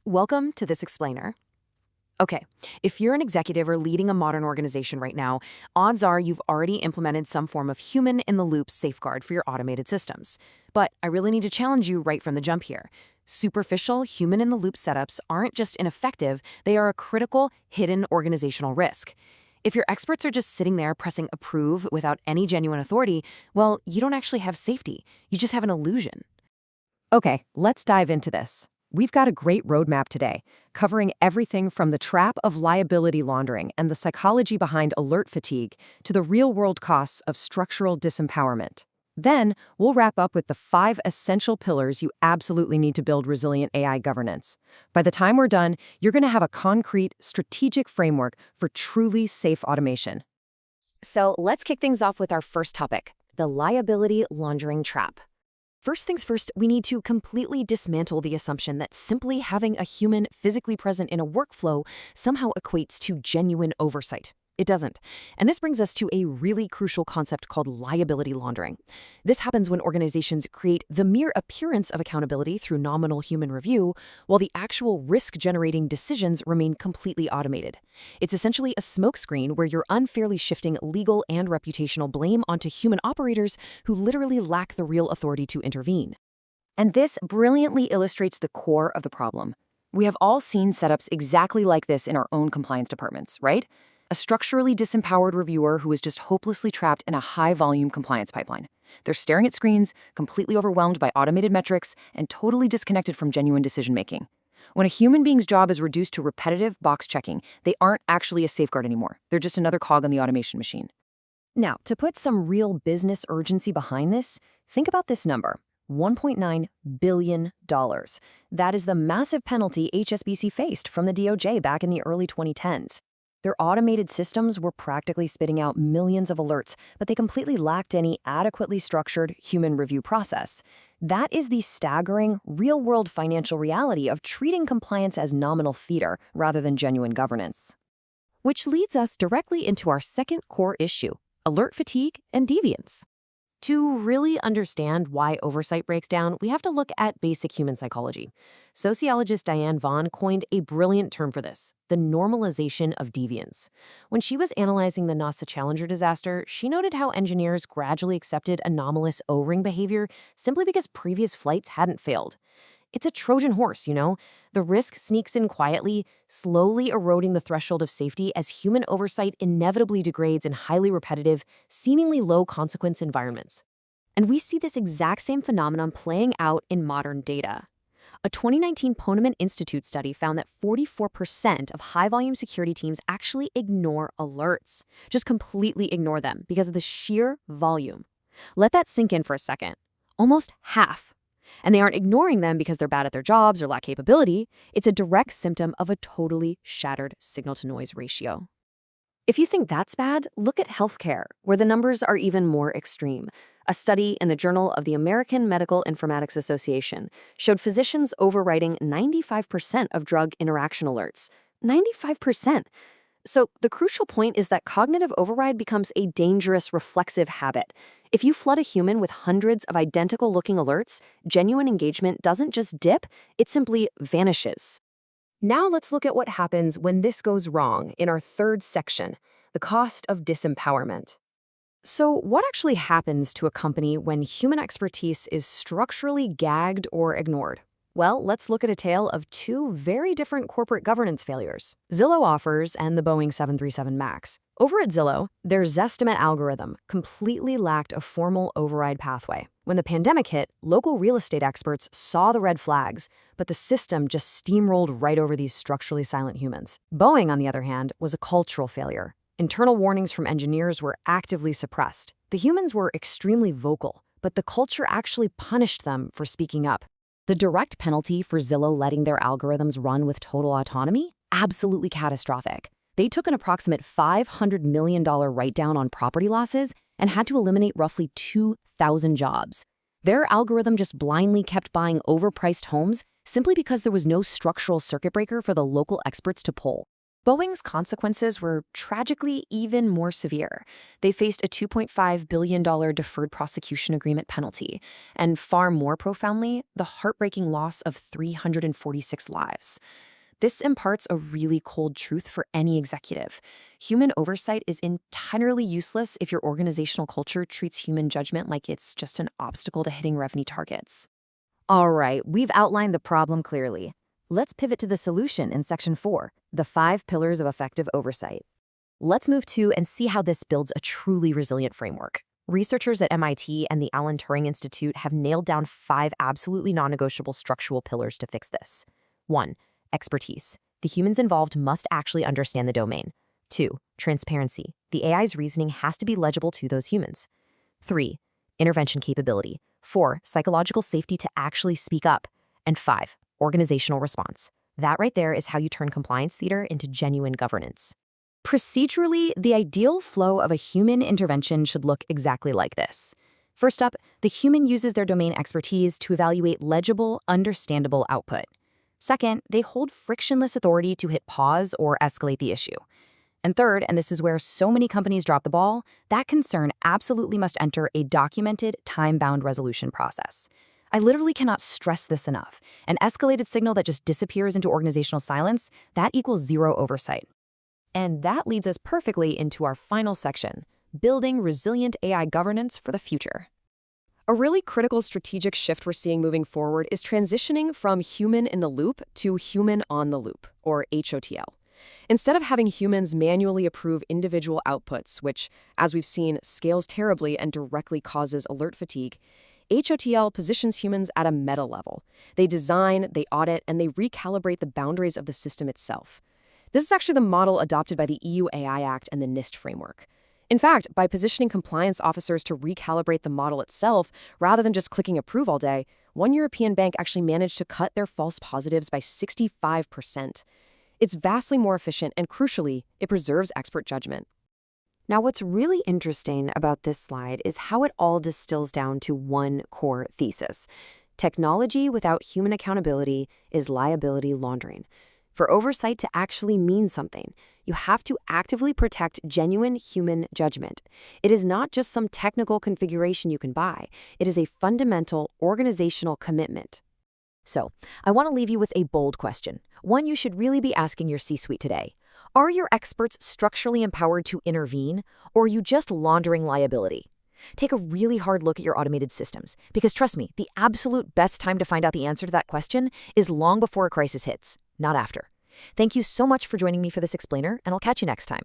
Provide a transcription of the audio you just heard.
Welcome to this explainer. Okay, if you're an executive or leading a modern organization right now, odds are you've already implemented some form of human-in-the-loop safeguard for your automated systems. But I really need to challenge you right from the jump here. Superficial human-in-the-loop setups aren't just ineffective, they are a critical, hidden organizational risk. If your experts are just sitting there pressing approve without any genuine authority, well, you don't actually have safety. You just have an illusion. Okay, let's dive into this. We've got a great roadmap today, covering everything from the trap of liability laundering and the psychology behind alert fatigue to the real-world costs of structural disempowerment. Then, we'll wrap up with the 5 essential pillars you absolutely need to build resilient AI governance. By the time we're done, you're going to have a concrete, strategic framework for truly safe automation. So let's kick things off with our first topic, the liability laundering trap. First things first, we need to completely dismantle the assumption that simply having a human physically present in a workflow somehow equates to genuine oversight. It doesn't. And this brings us to a really crucial concept called liability laundering. This happens when organizations create the mere appearance of accountability through nominal human review, while the actual risk-generating decisions remain completely automated. It's essentially a smokescreen where you're unfairly shifting legal and reputational blame onto human operators who literally lack the real authority to intervene. And this brilliantly illustrates the core of the problem. We have all seen setups exactly like this in our own compliance departments, right? A structurally disempowered reviewer who is just hopelessly trapped in a high-volume compliance pipeline. They're staring at screens, completely overwhelmed by automated metrics, and totally disconnected from genuine decision-making. When a human being's job is reduced to repetitive box checking, they aren't actually a safeguard anymore. They're just another cog on the automation machine. Now, to put some real business urgency behind this, think about this number. $1.9 billion. That is the massive penalty HSBC faced from the DOJ back in the early 2010s. Their automated systems were practically spitting out millions of alerts, but they completely lacked any adequately structured human review process. That is the staggering, real-world financial reality of treating compliance as nominal theater rather than genuine governance. Which leads us directly into our second core issue, alert fatigue and deviance. To really understand why oversight breaks down, we have to look at basic human psychology. Sociologist Diane Vaughan coined a brilliant term for this, the normalization of deviance. When she was analyzing the NASA Challenger disaster, she noted how engineers gradually accepted anomalous O-ring behavior simply because previous flights hadn't failed. It's a Trojan horse, you know? The risk sneaks in quietly, slowly eroding the threshold of safety as human oversight inevitably degrades in highly repetitive, seemingly low-consequence environments. And we see this exact same phenomenon playing out in modern data. A 2019 Poneman Institute study found that 44% of high-volume security teams actually ignore alerts, just completely ignore them because of the sheer volume. Let that sink in for a second. Almost half. And they aren't ignoring them because they're bad at their jobs or lack capability. It's a direct symptom of a totally shattered signal-to-noise ratio. If you think that's bad, look at healthcare, where the numbers are even more extreme. A study in the Journal of the American Medical Informatics Association showed physicians overriding 95% of drug interaction alerts. 95%. So the crucial point is that cognitive override becomes a dangerous reflexive habit. If you flood a human with hundreds of identical-looking alerts, genuine engagement doesn't just dip, it simply vanishes. Now let's look at what happens when this goes wrong in our third section, the cost of disempowerment. So what actually happens to a company when human expertise is structurally gagged or ignored? Well, let's look at a tale of two very different corporate governance failures, Zillow offers and the Boeing 737 MAX. Over at Zillow, their Zestimate algorithm completely lacked a formal override pathway. When the pandemic hit, local real estate experts saw the red flags, but the system just steamrolled right over these structurally silent humans. Boeing, on the other hand, was a cultural failure. Internal warnings from engineers were actively suppressed. The humans were extremely vocal, but the culture actually punished them for speaking up. The direct penalty for Zillow letting their algorithms run with total autonomy? Absolutely catastrophic. They took an approximate $500 million write-down on property losses and had to eliminate roughly 2,000 jobs. Their algorithm just blindly kept buying overpriced homes simply because there was no structural circuit breaker for the local experts to pull. Boeing's consequences were tragically even more severe. They faced a $2.5 billion deferred prosecution agreement penalty, and far more profoundly, the heartbreaking loss of 346 lives. This imparts a really cold truth for any executive. Human oversight is entirely useless if your organizational culture treats human judgment like it's just an obstacle to hitting revenue targets. All right, we've outlined the problem clearly. Let's pivot to the solution in Section 4, the 5 pillars of effective oversight. Let's move to and see how this builds a truly resilient framework. Researchers at MIT and the Alan Turing Institute have nailed down 5 absolutely non-negotiable structural pillars to fix this. 1. Expertise. The humans involved must actually understand the domain. 2. Transparency. The AI's reasoning has to be legible to those humans. 3. Intervention capability. 4. Psychological safety to actually speak up. And 5. Organizational response. That right there is how you turn compliance theater into genuine governance. Procedurally, the ideal flow of a human intervention should look exactly like this. First up, the human uses their domain expertise to evaluate legible, understandable output. Second, they hold frictionless authority to hit pause or escalate the issue. And third, and this is where so many companies drop the ball, that concern absolutely must enter a documented, time-bound resolution process. I literally cannot stress this enough. An escalated signal that just disappears into organizational silence, that equals zero oversight. And that leads us perfectly into our final section, building resilient AI governance for the future. A really critical strategic shift we're seeing moving forward is transitioning from human in the loop to human on the loop, or HOTL. Instead of having humans manually approve individual outputs, which, as we've seen, scales terribly and directly causes alert fatigue, HOTL positions humans at a meta level. They design, they audit, and they recalibrate the boundaries of the system itself. This is actually the model adopted by the EU AI Act and the NIST framework. In fact, by positioning compliance officers to recalibrate the model itself, rather than just clicking approve all day, one European bank actually managed to cut their false positives by 65%. It's vastly more efficient, and crucially, it preserves expert judgment. Now, what's really interesting about this slide is how it all distills down to one core thesis. Technology without human accountability is liability laundering. For oversight to actually mean something, you have to actively protect genuine human judgment. It is not just some technical configuration you can buy. It is a fundamental organizational commitment. So, I want to leave you with a bold question, one you should really be asking your C-suite today. Are your experts structurally empowered to intervene, or are you just laundering liability? Take a really hard look at your automated systems, because trust me, the absolute best time to find out the answer to that question is long before a crisis hits, not after. Thank you so much for joining me for this explainer, and I'll catch you next time.